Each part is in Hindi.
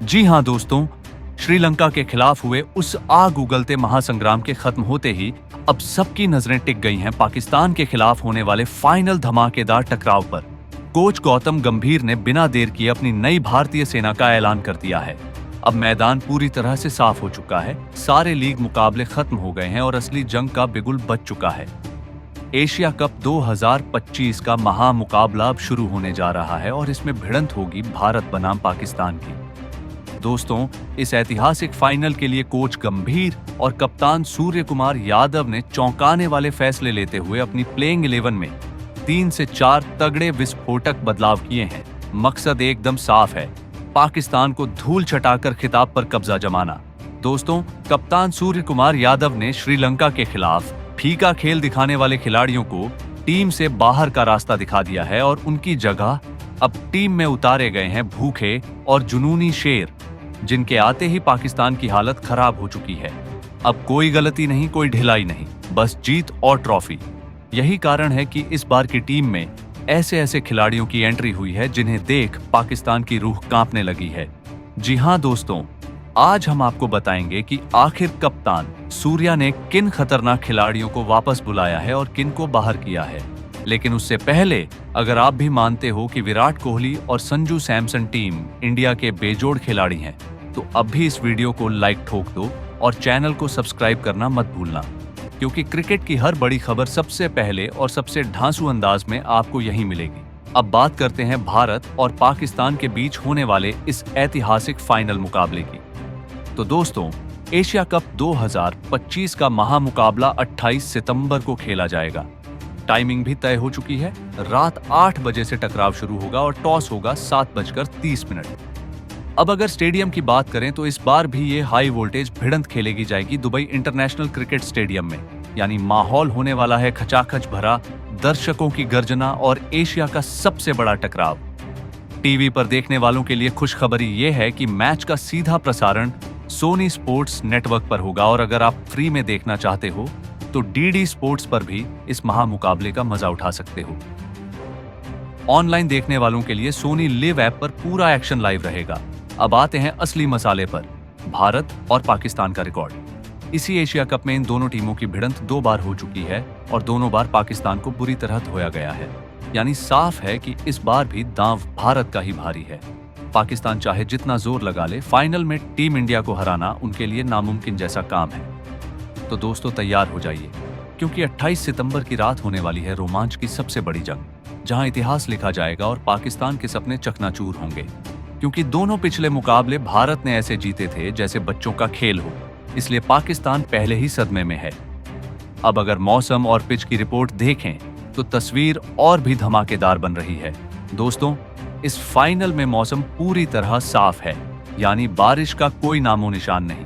जी हाँ दोस्तों, श्रीलंका के खिलाफ हुए उस आग उगलते महासंग्राम के खत्म होते ही अब सबकी नजरें टिक गई हैं पाकिस्तान के खिलाफ होने वाले फाइनल धमाकेदार टकराव पर। कोच गौतम गंभीर ने बिना देर किए अपनी नई भारतीय सेना का ऐलान कर दिया है। अब मैदान पूरी तरह से साफ हो चुका है, सारे लीग मुकाबले खत्म हो गए हैं और असली जंग का बिगुल बज चुका है। एशिया कप 2025 का महामुकाबला अब शुरू होने जा रहा है और इसमें भिड़ंत होगी भारत बनाम पाकिस्तान की। दोस्तों, इस ऐतिहासिक फाइनल के लिए कोच गंभीर और कप्तान सूर्य कुमार यादव ने चौंकाने वाले फैसले लेते हुए अपनी प्लेइंग 11 में 3 से 4 तगड़े विस्फोटक बदलाव किए हैं। मकसद एकदम साफ है, पाकिस्तान को धूल चटाकर खिताब पर कब्जा जमाना। दोस्तों, कप्तान सूर्य कुमार यादव ने श्रीलंका के खिलाफ फीका खेल दिखाने वाले खिलाड़ियों को टीम से बाहर का रास्ता दिखा दिया है और उनकी जगह अब टीम में उतारे गए हैं भूखे और जुनूनी शेर, जिनके आते ही पाकिस्तान की हालत खराब हो चुकी है। अब कोई गलती नहीं, कोई ढिलाई नहीं, बस जीत और ट्रॉफी। यही कारण है कि इस बार की टीम में ऐसे ऐसे खिलाड़ियों की एंट्री हुई है जिन्हें देख पाकिस्तान की रूह कांपने लगी है। जी हां दोस्तों, आज हम आपको बताएंगे कि आखिर कप्तान सूर्या ने किन खतरनाक खिलाड़ियों को वापस बुलाया है और किन को बाहर किया है। लेकिन उससे पहले, अगर आप भी मानते हो कि विराट कोहली और संजू सैमसन टीम इंडिया के बेजोड़ खिलाड़ी हैं, तो अब भी इस वीडियो को लाइक ठोक दो और चैनल को सब्सक्राइब करना मत भूलना, क्योंकि क्रिकेट की हर बड़ी खबर सबसे पहले और सबसे ढांसू अंदाज में आपको यहीं मिलेगी। अब बात करते हैं भारत और पाकिस्तान के बीच होने वाले इस ऐतिहासिक फाइनल मुकाबले की। तो दोस्तों, एशिया कप 2025 का महामुकाबला 28 सितंबर को खेला जाएगा। टाइमिंग भी तय हो चुकी है। रात 8 बजे से टकराव शुरू होगा और टॉस होगा 7:30। अब अगर स्टेडियम की बात करें तो इस बार भी ये हाई वोल्टेज भिड़ंत खेलेगी जाएगी दुबई इंटरनेशनल क्रिकेट स्टेडियम में। यानी माहौल होने वाला है खचाखच भरा, दर्शकों की गर्जना और एशिया का सबसे बड़ा टकराव। टीवी पर देखने वालों के लिए खुशखबरी ये है कि मैच का सीधा प्रसारण सोनी स्पोर्ट्स नेटवर्क पर होगा और अगर आप फ्री में देखना चाहते हो तो डीडी स्पोर्ट्स पर भी इस महामुकाबले का मजा उठा सकते हो। ऑनलाइन देखने वालों के लिए सोनी लिव ऐप पर पूरा एक्शन लाइव रहेगा। अब आते हैं असली मसाले पर, भारत और पाकिस्तान का रिकॉर्ड। इसी एशिया कप में इन दोनों टीमों की भिड़ंत 2 बार हो चुकी है और दोनों बार पाकिस्तान को बुरी तरह धोया गया है। यानी साफ है कि इस बार भी दांव भारत का ही भारी है। पाकिस्तान चाहे जितना जोर लगा ले, फाइनल में टीम इंडिया को हराना उनके लिए नामुमकिन जैसा काम है। तो दोस्तों, तैयार हो जाइए, क्योंकि 28 सितंबर की रात होने वाली है रोमांच की सबसे बड़ी जंग, जहां इतिहास लिखा जाएगा और पाकिस्तान के सपने चकनाचूर होंगे। क्योंकि दोनों पिछले मुकाबले भारत ने ऐसे जीते थे जैसे बच्चों का खेल हो, इसलिए पाकिस्तान पहले ही सदमे में है। अब अगर मौसम और पिच की रिपोर्ट देखें तो तस्वीर और भी धमाकेदार बन रही है। दोस्तों, इस फाइनल में मौसम पूरी तरह साफ है, यानी बारिश का कोई नामो निशान नहीं।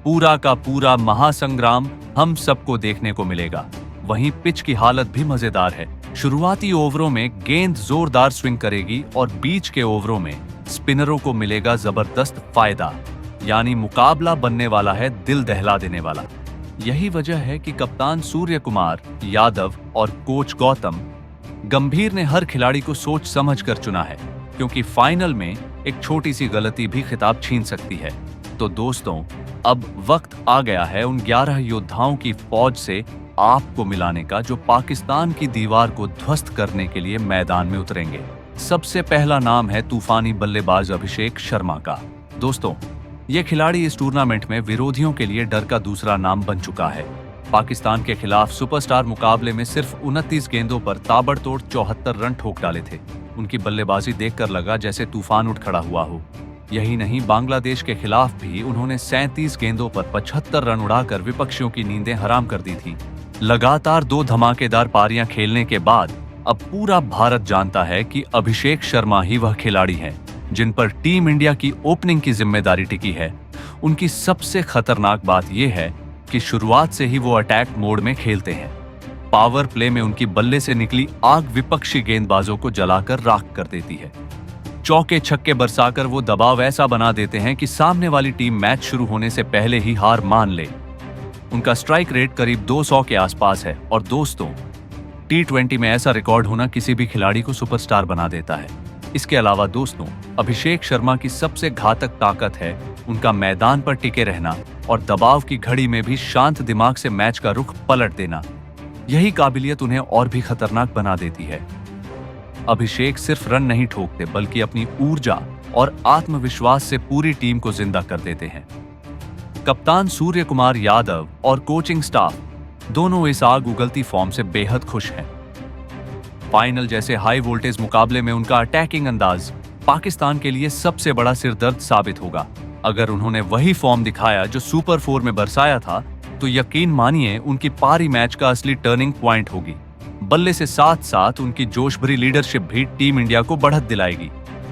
पूरा का पूरा महासंग्राम हम सबको देखने को मिलेगा। वहीं पिच की हालत भी मजेदार है। शुरुआती ओवरों में गेंद जोरदार स्विंग करेगी और बीच के ओवरों में स्पिनरों को मिलेगा जबरदस्त फायदा। यानी मुकाबला बनने वाला है दिल दहला देने वाला। यही वजह है कि कप्तान सूर्य कुमार यादव और कोच गौतम गंभीर ने हर खिलाड़ी को सोच समझ कर चुना है, क्योंकि फाइनल में एक छोटी सी गलती भी खिताब छीन सकती है। तो दोस्तों, अब वक्त आ गया है उन 11 योद्धाओं की फौज से आपको मिलाने का, जो पाकिस्तान की दीवार को ध्वस्त करने के लिए मैदान में उतरेंगे। सबसे पहला नाम है तूफानी बल्लेबाज अभिषेक शर्मा का। दोस्तों, ये खिलाड़ी इस टूर्नामेंट में विरोधियों के लिए डर का दूसरा नाम बन चुका है। पाकिस्तान के खिलाफ सुपरस्टार मुकाबले में सिर्फ 29 गेंदों पर ताबड़तोड़ 74 रन ठोक डाले थे। उनकी बल्लेबाजी देखकर लगा जैसे तूफान उठ खड़ा हुआ हो। यही नहीं, बांग्लादेश के खिलाफ भी उन्होंने 37 गेंदों पर 75 रन उड़ाकर विपक्षियों की नींदें हराम कर दी थी। लगातार 2 धमाकेदार पारियां खेलने के बाद अब पूरा भारत जानता है कि अभिषेक शर्मा ही वह खिलाड़ी हैं जिन पर टीम इंडिया की ओपनिंग की जिम्मेदारी टिकी है। उनकी सबसे खतरनाक बात यह है कि शुरुआत से ही वो अटैक मोड में खेलते हैं। पावर प्ले में उनकी बल्ले से निकली आग विपक्षी गेंदबाजों को जलाकर राख कर देती है। चौके छक्के बरसाकर वो दबाव ऐसा बना देते हैं कि सामने वाली टीम मैच शुरू होने से पहले ही हार मान ले। उनका स्ट्राइक रेट करीब 200 के आसपास है और दोस्तों, T20 में ऐसा रिकॉर्ड होना किसी भी खिलाड़ी को सुपरस्टार बना देता है। इसके अलावा दोस्तों, अभिषेक शर्मा की सबसे घातक ताकत है उनका मैदान पर टिके रहना और दबाव की घड़ी में भी शांत दिमाग से मैच का रुख पलट देना। यही काबिलियत उन्हें और भी खतरनाक बना देती है। अभिषेक सिर्फ रन नहीं ठोकते बल्कि अपनी ऊर्जा और आत्मविश्वास से पूरी टीम को जिंदा कर देते हैं। कप्तान सूर्य कुमार यादव और कोचिंग स्टाफ दोनों इस आग उगलती फॉर्म से बेहद खुश हैं। फाइनल जैसे हाई वोल्टेज मुकाबले में उनका अटैकिंग अंदाज पाकिस्तान के लिए सबसे बड़ा सिरदर्द साबित होगा। अगर उन्होंने वही फॉर्म दिखाया जो सुपर 4 में बरसाया था, तो यकीन मानिए उनकी पारी मैच का असली टर्निंग पॉइंट होगी। बल्ले से साथ साथ उनकी जोश भरी लीडरशिप भी टीम इंडिया को बढ़त दिलाएगी।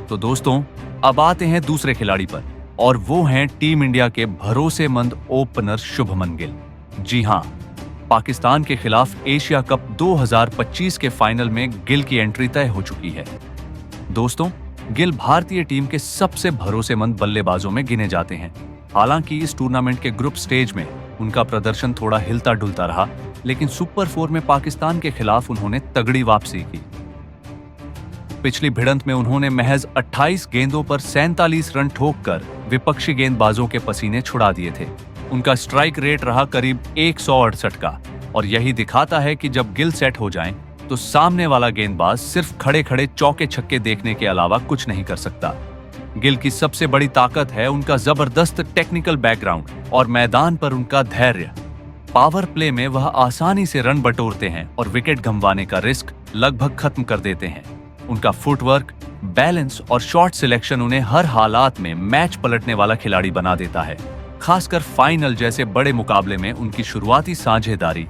तो दोस्तों, अब आते हैं दूसरे खिलाड़ी पर, और वो हैं टीम इंडिया के भरोसेमंद ओपनर शुभमन गिल। जी हां, पाकिस्तान के खिलाफ एशिया कप 2025 के फाइनल में गिल की एंट्री तय हो चुकी है। दोस्तों, गिल भारतीय टीम के सबसे भरोसेमंद बल्लेबाजों में गिने जाते हैं। हालांकि इस टूर्नामेंट के ग्रुप स्टेज में उनका प्रदर्शन थोड़ा हिलता डुलता रहा, लेकिन सुपर 4 में पाकिस्तान के खिलाफ उन्होंने तगड़ी वापसी की। पिछली भिड़ंत में उन्होंने महज 28 गेंदों पर 47 रन ठोककर विपक्षी गेंदबाजों के पसीने छुड़ा दिए थे। उनका स्ट्राइक रेट रहा करीब 168 का, और यही दिखाता है कि जब गिल सेट हो जाएं, तो सामने वाला गेंदबाज सिर्फ खड़े खड़े चौके छक्के देखने के अलावा कुछ नहीं कर सकता। गिल की सबसे बड़ी ताकत है उनका जबरदस्त टेक्निकल बैकग्राउंड और मैदान पर उनका धैर्य। पावर प्ले में वह आसानी से रन बटोरते हैं और विकेट गंवाने का रिस्क लगभग खत्म कर देते हैं। उनका फुटवर्क, बैलेंस और शॉट सिलेक्शन उन्हें हर हालात में मैच पलटने वाला खिलाड़ी बना देता है। खासकर फाइनल जैसे बड़े मुकाबले में उनकी शुरुआती साझेदारी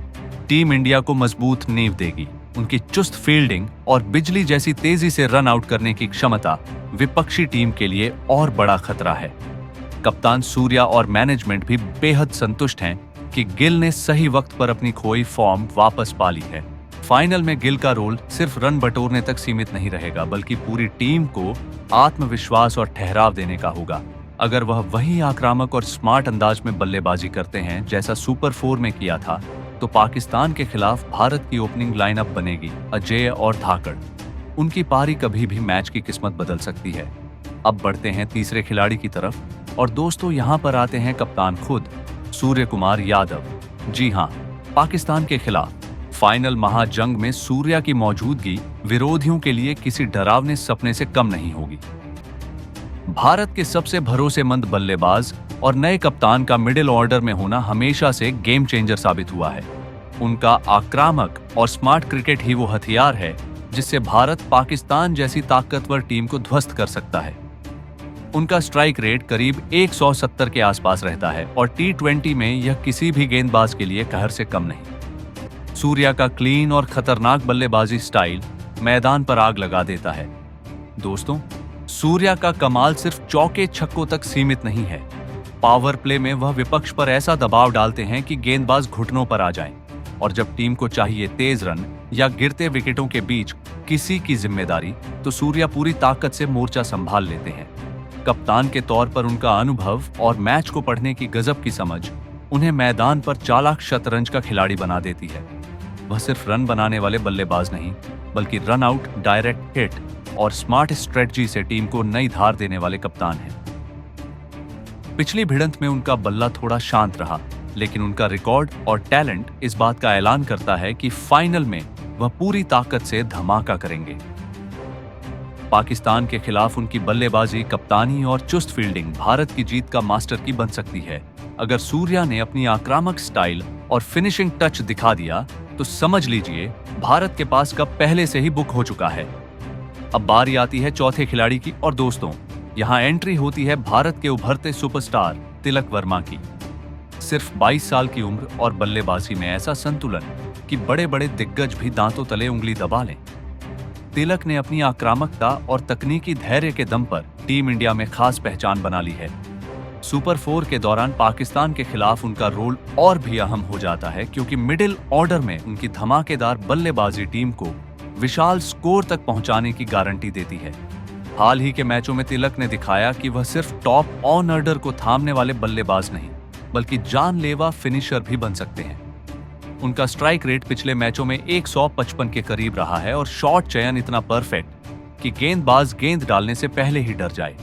टीम इंडिया को मजबूत नींव देगी। उनकी चुस्त फील्डिंग और बिजली जैसी तेजी से रन आउट करने की क्षमता विपक्षी टीम के लिए और बड़ा खतरा है। कप्तान सूर्या और मैनेजमेंट भी बेहद संतुष्ट हैं कि गिल ने सही वक्त पर अपनी खोई फॉर्म वापस पा ली है। फाइनल में गिल का रोल सिर्फ रन बटोरने तक सीमित नहीं रहेगा, बल्कि पूरी टीम को आत्मविश्वास और ठहराव देने का होगा। अगर वह वही आक्रामक और स्मार्ट अंदाज में बल्लेबाजी करते हैं जैसा सुपर 4 में किया था, तो पाकिस्तान के खिलाफ भारत की ओपनिंग लाइनअप बनेगी अजेय और धाकड़। उनकी पारी कभी भी मैच की किस्मत बदल सकती है। अब बढ़ते हैं तीसरे खिलाड़ी की तरफ, और दोस्तों यहाँ पर आते हैं कप्तान खुद, सूर्य कुमार यादव। जी हाँ, पाकिस्तान के खिलाफ फाइनल महाजंग में सूर्या की मौजूदगी विरोधियों के लिए किसी डरावने सपने से कम नहीं होगी। भारत के सबसे भरोसेमंद बल्लेबाज और नए कप्तान का मिडिल ऑर्डर में होना हमेशा से गेम चेंजर साबित हुआ है। उनका आक्रामक और स्मार्ट क्रिकेट ही वो हथियार है जिससे भारत पाकिस्तान जैसी ताकतवर टीम को ध्वस्त कर सकता है। उनका स्ट्राइक रेट करीब 170 के आसपास रहता है और T20 में यह किसी भी गेंदबाज के लिए कहर से कम नहीं। सूर्या का क्लीन और खतरनाक बल्लेबाजी स्टाइल मैदान पर आग लगा देता है। दोस्तों, सूर्या का कमाल सिर्फ चौके छक्कों तक सीमित नहीं है। पावर प्ले में वह विपक्ष पर ऐसा दबाव डालते हैं कि गेंदबाज घुटनों पर आ जाएं, और जब टीम को चाहिए तेज रन या गिरते विकेटों के बीच किसी की जिम्मेदारी, तो सूर्या पूरी ताकत से मोर्चा संभाल लेते हैं। कप्तान के तौर पर उनका अनुभव और मैच को पढ़ने की गजब की समझ उन्हें मैदान पर चालाक शतरंज का खिलाड़ी बना देती है। वह सिर्फ रन बनाने वाले बल्लेबाज नहीं, बल्कि रन आउट, डायरेक्ट हिट और स्मार्ट स्ट्रेटजी से टीम को नई धार देने वाले कप्तान हैं। पिछली भिड़ंत में उनका बल्ला थोड़ा शांत रहा, लेकिन उनका रिकॉर्ड और टैलेंट इस बात का ऐलान करता है कि फाइनल में वह पूरी ताकत से धमाका करेंगे। पाकिस्तान के खिलाफ उनकी बल्लेबाजी, कप्तानी और चुस्त फील्डिंग भारत की जीत का मास्टर की बन सकती है। अगर सूर्या ने अपनी आक्रामक स्टाइल और फिनिशिंग टच दिखा दिया, तो समझ लीजिए भारत के पास कप पहले से ही बुक हो चुका है। अब बारी आती है चौथे खिलाड़ी की, और दोस्तों, यहाँ एंट्री होती है भारत के उभरते सुपरस्टार तिलक वर्मा की। सिर्फ 22 साल की उम्र और बल्लेबाजी में ऐसा संतुलन कि बड़े बड़े दिग्गज भी दांतों तले उंगली दबा लें। तिलक ने अपनी आक्रामकता और तकनीकी धैर्य के दम पर टीम इंडिया में खास पहचान बना ली है। सुपर 4 के दौरान पाकिस्तान के खिलाफ उनका रोल और भी अहम हो जाता है, क्योंकि मिडिल ऑर्डर में उनकी धमाकेदार बल्लेबाजी टीम को विशाल स्कोर तक पहुंचाने की गारंटी देती है। हाल ही के मैचों में तिलक ने दिखाया कि वह सिर्फ टॉप ऑन ऑर्डर को थामने वाले बल्लेबाज नहीं, बल्कि जानलेवा फिनिशर भी बन सकते हैं। उनका स्ट्राइक रेट पिछले मैचों में 155 के करीब रहा है और शॉट चयन इतना परफेक्ट कि गेंदबाज गेंद डालने से पहले ही डर जाए।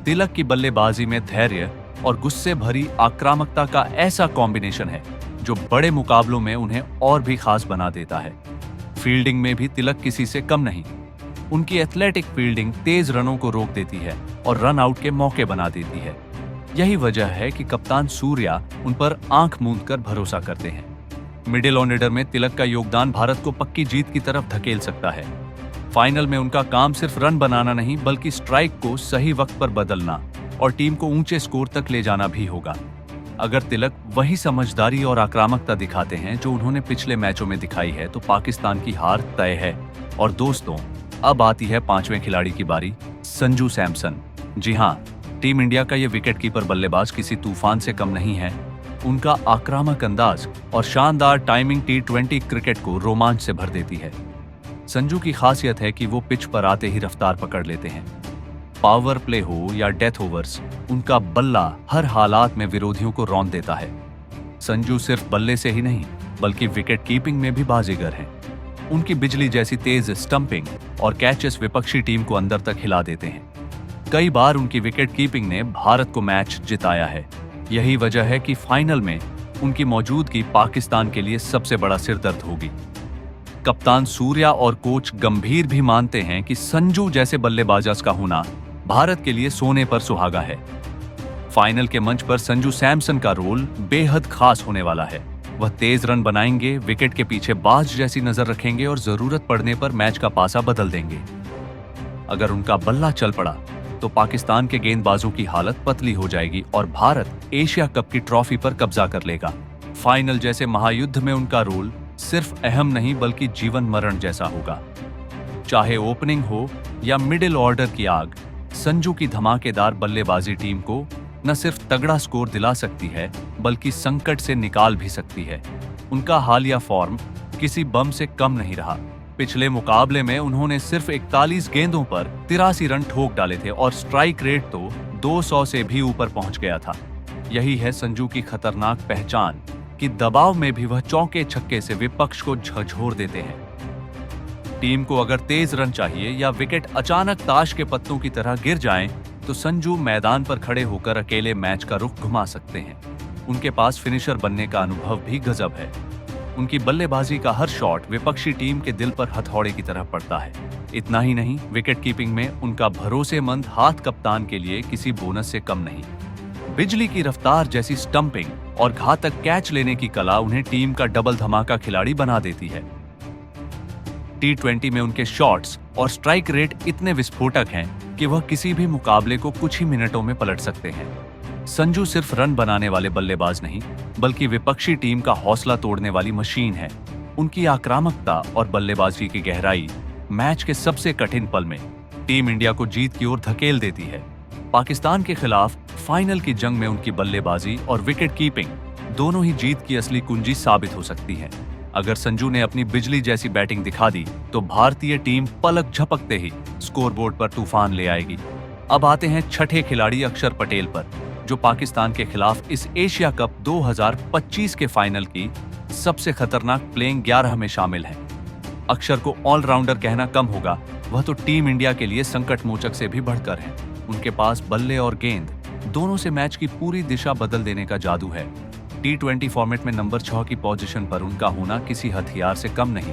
तिलक की बल्लेबाजी में धैर्य और गुस्से भरी आक्रामकता का ऐसा कॉम्बिनेशन है जो बड़े मुकाबलों में उन्हें और भी खास बना देता है। फील्डिंग में भी तिलक किसी से कम नहीं। उनकी एथलेटिक फील्डिंग तेज रनों को रोक देती है और रन आउट के मौके बना देती है। यही वजह है कि कप्तान सूर्या उन पर आंख मूंद कर भरोसा करते हैं। मिडिल ऑर्डर में तिलक का योगदान भारत को पक्की जीत की तरफ धकेल सकता है। फाइनल में उनका काम सिर्फ रन बनाना नहीं बल्कि स्ट्राइक को सही वक्त पर बदलना और टीम को ऊंचे स्कोर तक ले जाना भी होगा। अगर तिलक वही समझदारी और आक्रामकता दिखाते हैं जो उन्होंने पिछले मैचों में दिखाई है तो पाकिस्तान की हार तय है। और दोस्तों, अब आती है पांचवें खिलाड़ी की बारी, संजू सैमसन। जी हाँ, टीम इंडिया का ये विकेटकीपर बल्लेबाज किसी तूफान से कम नहीं है। उनका आक्रामक अंदाज और शानदार टाइमिंग T20 क्रिकेट को रोमांच से भर देती है। संजू की खासियत है कि वो पिच पर आते ही रफ्तार पकड़ लेते हैं। पावर प्ले हो या डेथ ओवर्स, उनका बल्ला हर हालात में विरोधियों को रौंद देता है। संजू सिर्फ बल्ले से ही नहीं बल्कि विकेट कीपिंग में भी बाजीगर हैं। उनकी बिजली जैसी तेज स्टंपिंग और कैचेस विपक्षी टीम को अंदर तक हिला देते हैं। कई बार उनकी विकेट कीपिंग ने भारत को मैच जिताया है। यही वजह है कि फाइनल में उनकी मौजूदगी पाकिस्तान के लिए सबसे बड़ा सिरदर्द होगी। कप्तान सूर्या और कोच गंभीर भी मानते हैं कि संजू जैसे बल्लेबाज का होना भारत के लिए सोने पर सुहागा है। फाइनल के मंच पर संजू सैमसन का रोल बेहद खास होने वाला है। वह तेज रन बनाएंगे, विकेट के पीछे बाज जैसी नजर रखेंगे और जरूरत पड़ने पर मैच का पासा बदल देंगे। अगर उनका बल्ला चल पड़ा तो पाकिस्तान के गेंदबाजों की हालत पतली हो जाएगी और भारत एशिया कप की ट्रॉफी पर कब्जा कर लेगा। फाइनल जैसे महायुद्ध में उनका रोल सिर्फ अहम नहीं बल्कि जीवन मरण जैसा होगा। चाहे ओपनिंग हो या मिडिल ऑर्डर की आग, संजू की धमाकेदार बल्लेबाजी टीम को न सिर्फ तगड़ा स्कोर दिला सकती है बल्कि संकट से निकाल भी सकती है। उनका हालिया फॉर्म किसी बम से कम नहीं रहा। पिछले मुकाबले में उन्होंने सिर्फ 41 गेंदों पर 83 रन ठोक डाले थे और स्ट्राइक रेट तो 200 से भी ऊपर पहुंच गया था। यही है संजू की खतरनाक पहचान कि दबाव में भी वह चौके छक्के से विपक्ष को झकझोर देते हैं। टीम को अगर तेज रन चाहिए या विकेट अचानक ताश के पत्तों की तरह गिर जाएं, तो संजू मैदान पर खड़े होकर अकेले मैच का रुख घुमा सकते हैं। उनके पास फिनिशर बनने का अनुभव भी गजब है। उनकी बल्लेबाजी का हर शॉट विपक्षी टीम के दिल पर हथौड़े की तरह पड़ता है। इतना ही नहीं, विकेट कीपिंग में उनका भरोसेमंद हाथ कप्तान के लिए किसी बोनस से कम नहीं। बिजली की रफ्तार जैसी स्टंपिंग और घातक कैच लेने की कला उन्हें टीम का डबल धमाका खिलाड़ी बना देती है। T20 में उनके शॉट्स और स्ट्राइक रेट इतने विस्फोटक हैं कि वह किसी भी मुकाबले को कुछ ही मिनटों में पलट सकते हैं। संजू सिर्फ रन बनाने वाले बल्लेबाज नहीं बल्कि विपक्षी टीम का हौसला तोड़ने वाली मशीन है। उनकी आक्रामकता और बल्लेबाजी की गहराई मैच के सबसे कठिन पल में टीम इंडिया को जीत की ओर धकेल देती है। पाकिस्तान के खिलाफ फाइनल की जंग में उनकी बल्लेबाजी और विकेट कीपिंग दोनों ही जीत की असली कुंजी साबित हो सकती है। अगर संजू ने अपनी बिजली जैसी बैटिंग दिखा दी तो भारतीय टीम पलक झपकते ही स्कोरबोर्ड पर तूफान ले आएगी। अब आते हैं छठे खिलाड़ी अक्षर पटेल पर, जो पाकिस्तान के खिलाफ इस एशिया कप 2025 के फाइनल की सबसे खतरनाक प्लेइंग 11 में शामिल हैं। अक्षर को ऑलराउंडर कहना कम होगा, वह तो टीम इंडिया के लिए संकट मोचक से भी बढ़कर हैं। उनके पास बल्ले और गेंद दोनों से मैच की पूरी दिशा बदल देने का जादू है। T20 फॉर्मेट में नंबर 6 की पोजीशन पर उनका होना किसी हथियार से कम नहीं।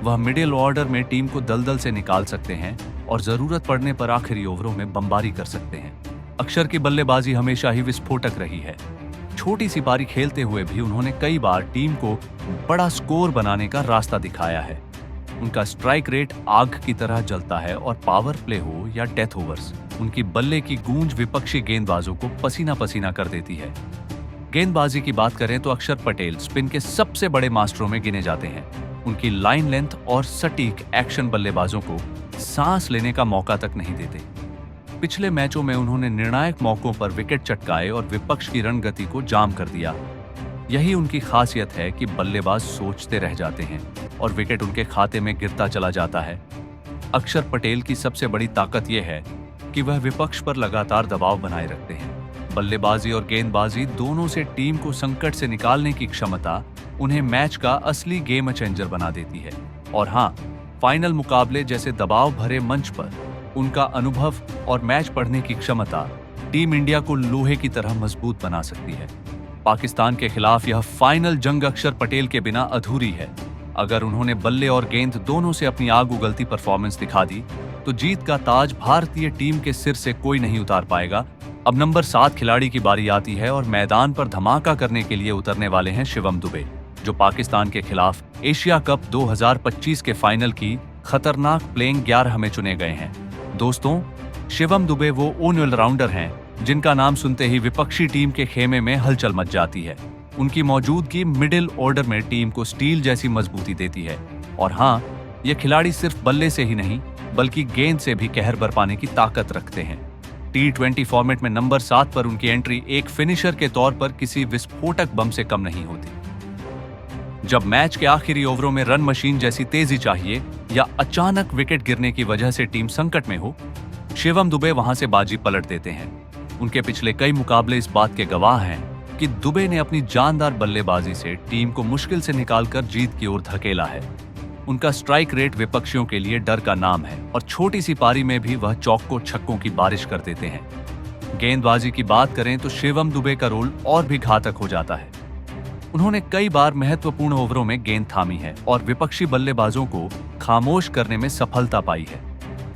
वह मिडिल ऑर्डर में टीम को दलदल से निकाल सकते हैं और जरूरत पड़ने पर आखिरी ओवरों में बमबारी कर सकते हैं। अक्षर की बल्लेबाजी हमेशा ही विस्फोटक रही है। छोटी सी पारी खेलते हुए भी उन्होंने कई बार टीम को बड़ा स्कोर बनाने का रास्ता दिखाया है। उनका स्ट्राइक रेट आग की तरह जलता है और पावर प्ले हो या डेथ ओवर्स, उनकी बल्ले की गूंज विपक्षी गेंदबाजों को पसीना पसीना कर देती है। गेंदबाजी की बात करें तो अक्षर पटेल स्पिन के सबसे बड़े मास्टरों में गिने जाते हैं। उनकी लाइन लेंथ और सटीक एक्शन बल्लेबाजों को सांस लेने का मौका तक नहीं देते। पिछले मैचों में उन्होंने निर्णायक मौकों पर विकेट चटकाए और विपक्ष की रणगति को जाम कर दिया। यही उनकी खासियत है कि बल्लेबाज सोचते रह जाते हैं और विकेट उनके खाते में गिरता चला जाता है। अक्षर पटेल की सबसे बड़ी ताकत यह है कि वह विपक्ष पर लगातार दबाव बनाए रखते हैं। बल्लेबाजी और गेंदबाजी दोनों से टीम को संकट से निकालने की क्षमता उन्हें मैच का असली गेम चेंजर बना देती है। और हाँ, फाइनल मुकाबले जैसे दबाव भरे मंच पर उनका अनुभव और मैच पढ़ने की क्षमता टीम इंडिया को लोहे की तरह मजबूत बना सकती है। पाकिस्तान के खिलाफ यह फाइनल जंग अक्षर पटेल के बिना अधूरी है। अगर उन्होंने बल्ले और गेंद दोनों से अपनी आग उगलती परफॉर्मेंस दिखा दी तो जीत का ताज भारतीय टीम के सिर से कोई नहीं उतार पाएगा। अब नंबर 7 खिलाड़ी की बारी आती है और मैदान पर धमाका करने के लिए उतरने वाले हैं शिवम दुबे, जो पाकिस्तान के खिलाफ एशिया कप 2025 के फाइनल की खतरनाक प्लेइंग 11 में चुने गए हैं। दोस्तों, शिवम दुबे वो ऑलराउंडर हैं जिनका नाम सुनते ही विपक्षी टीम के खेमे में हलचल मच जाती है। उनकी मौजूदगी मिडिल ऑर्डर में टीम को स्टील जैसी मजबूती देती है। और हाँ, ये खिलाड़ी सिर्फ बल्ले से ही नहीं बल्कि गेंद से भी कहर बरपाने की ताकत रखते हैं। T20 फॉर्मेट में नंबर 7 पर उनकी एंट्री एक फिनिशर के तौर पर किसी विस्फोटक बम से कम नहीं होती। जब मैच के आखिरी ओवरों में रन मशीन जैसी तेजी चाहिए या अचानक विकेट गिरने की वजह से टीम संकट में हो, शिवम दुबे वहां से बाजी पलट देते हैं। उनके पिछले कई मुकाबले इस बात के गवाह हैं कि दुबे ने अपनी जानदार बल्लेबाजी से टीम को मुश्किल से निकालकर जीत की ओर धकेला है। उनका स्ट्राइक रेट विपक्षियों के लिए डर का नाम है और छोटी सी पारी में भी वह चौकों छक्कों की बारिश कर देते हैं। गेंदबाजी की बात करें तो शिवम दुबे का रोल और भी घातक हो जाता है। उन्होंने कई बार महत्वपूर्ण ओवरों में गेंद थामी है और विपक्षी बल्लेबाजों को खामोश करने में सफलता पाई है।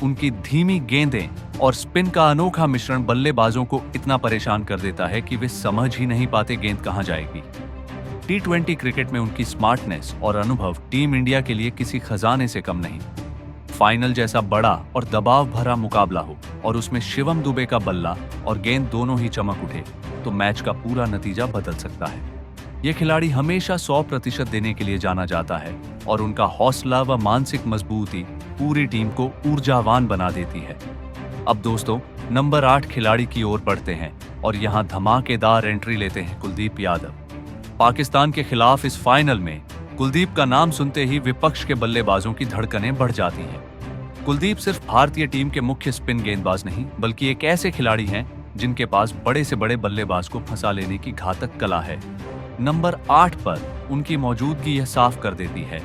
उनकी धीमी गेंदें और स्पिन का अनोखा मिश्रण बल्लेबाजों को इतना परेशान कर देता है कि वे समझ ही नहीं पाते गेंद कहां जाएगी। T20 क्रिकेट में उनकी स्मार्टनेस और अनुभव टीम इंडिया के लिए किसी खजाने से कम नहीं। फाइनल जैसा बड़ा और दबाव भरा मुकाबला हो और उसमें शिवम दुबे का बल्ला और गेंद दोनों ही चमक उठे तो मैच का पूरा नतीजा बदल सकता है। यह खिलाड़ी हमेशा 100% देने के लिए जाना जाता है और उनका हौसला व मानसिक मजबूती पूरी टीम को ऊर्जावान बना देती है। अब दोस्तों, नंबर 8 खिलाड़ी की ओर बढ़ते हैं और यहां धमाकेदार एंट्री लेते हैं कुलदीप यादव। पाकिस्तान के खिलाफ इस फाइनल में कुलदीप का नाम सुनते ही विपक्ष के बल्लेबाजों की धड़कनें बढ़ जाती हैं। कुलदीप सिर्फ भारतीय टीम के मुख्य स्पिन गेंदबाज नहीं बल्कि एक ऐसे खिलाड़ी हैं जिनके पास बड़े से बड़े बल्लेबाज को फंसा लेने की घातक कला है। नंबर 8 पर उनकी मौजूदगी यह साफ कर देती है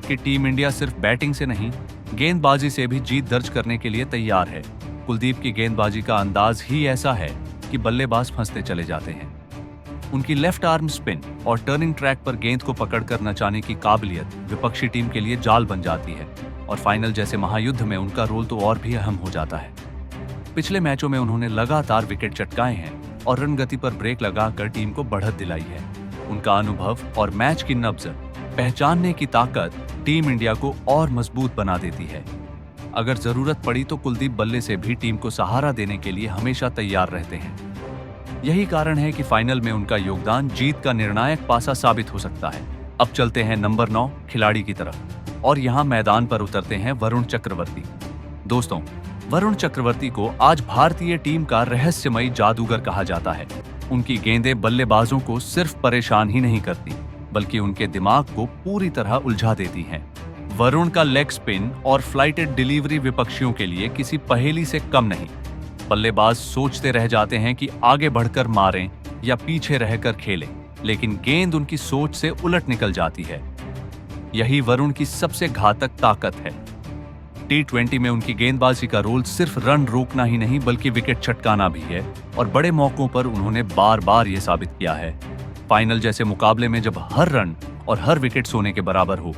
कि टीम इंडिया सिर्फ बैटिंग से नहीं गेंदबाजी से भी जीत दर्ज करने के लिए तैयार है। कुलदीप की गेंदबाजी का अंदाज ही ऐसा है कि बल्लेबाज फंसते चले जाते हैं। उनकी लेफ्ट आर्म स्पिन और टर्निंग ट्रैक पर गेंद को पकड़कर नचाने की काबिलियत विपक्षी टीम के लिए जाल बन जाती है और फाइनल जैसे महायुद्ध में उनका रोल तो और भी अहम हो जाता है। पिछले मैचों में उन्होंने लगातार विकेट चटकाए हैं और रन गति पर ब्रेक लगाकर टीम को बढ़त दिलाई है। उनका अनुभव और मैच की नब्ज पहचानने की ताकत टीम इंडिया को और मजबूत बना देती है। अगर जरूरत पड़ी तो कुलदीप बल्ले से भी टीम को सहारा देने के लिए हमेशा तैयार रहते हैं। यही कारण है कि फाइनल में उनका योगदान जीत का निर्णायक पासा साबित हो सकता है। अब चलते हैं नंबर 9 खिलाड़ी की तरफ और यहाँ मैदान पर उतरते हैं वरुण चक्रवर्ती। दोस्तों, वरुण चक्रवर्ती को आज भारतीय टीम का रहस्यमयी जादूगर कहा जाता है। उनकी गेंदें बल्लेबाजों को सिर्फ परेशान ही नहीं करती बल्कि उनके दिमाग को पूरी तरह उलझा देती हैं। वरुण का लेग स्पिन और फ्लाइटेड डिलीवरी विपक्षियों के लिए किसी पहेली से कम नहीं। बल्लेबाज सोचते रह जाते हैं कि आगे बढ़कर मारें या पीछे रहकर खेलें, लेकिन गेंद उनकी सोच से उलट निकल जाती है। यही वरुण की सबसे घातक ताकत है। T20 में उनकी गेंदबाजी का रोल सिर्फ रन रोकना ही नहीं बल्कि विकेट छटकाना भी है और बड़े मौकों पर उन्होंने बार बार ये साबित किया है। फाइनल जैसे मुकाबले में जब हर रन और हर विकेट सोने के बराबर हो,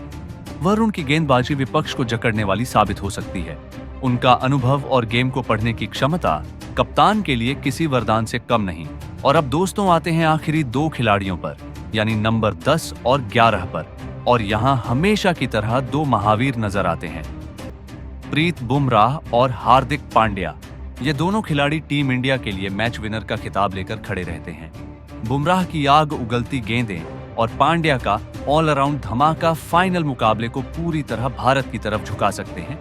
वरुण की गेंदबाजी विपक्ष को जकड़ने वाली साबित हो सकती है। उनका अनुभव और गेम को पढ़ने की क्षमता कप्तान के लिए किसी वरदान से कम नहीं। और अब दोस्तों आते हैं आखिरी 2 खिलाड़ियों पर, यानी नंबर 10 और 11 पर। और यहाँ हमेशा की तरह 2 महावीर नजर आते हैं, प्रीत बुमराह और हार्दिक पांड्या। ये दोनों खिलाड़ी टीम इंडिया के लिए मैच विनर का खिताब लेकर खड़े रहते हैं। बुमराह की आग उगलती गेंदें और पांड्या का ऑल अराउंड धमाका फाइनल मुकाबले को पूरी तरह भारत की तरफ झुका सकते हैं।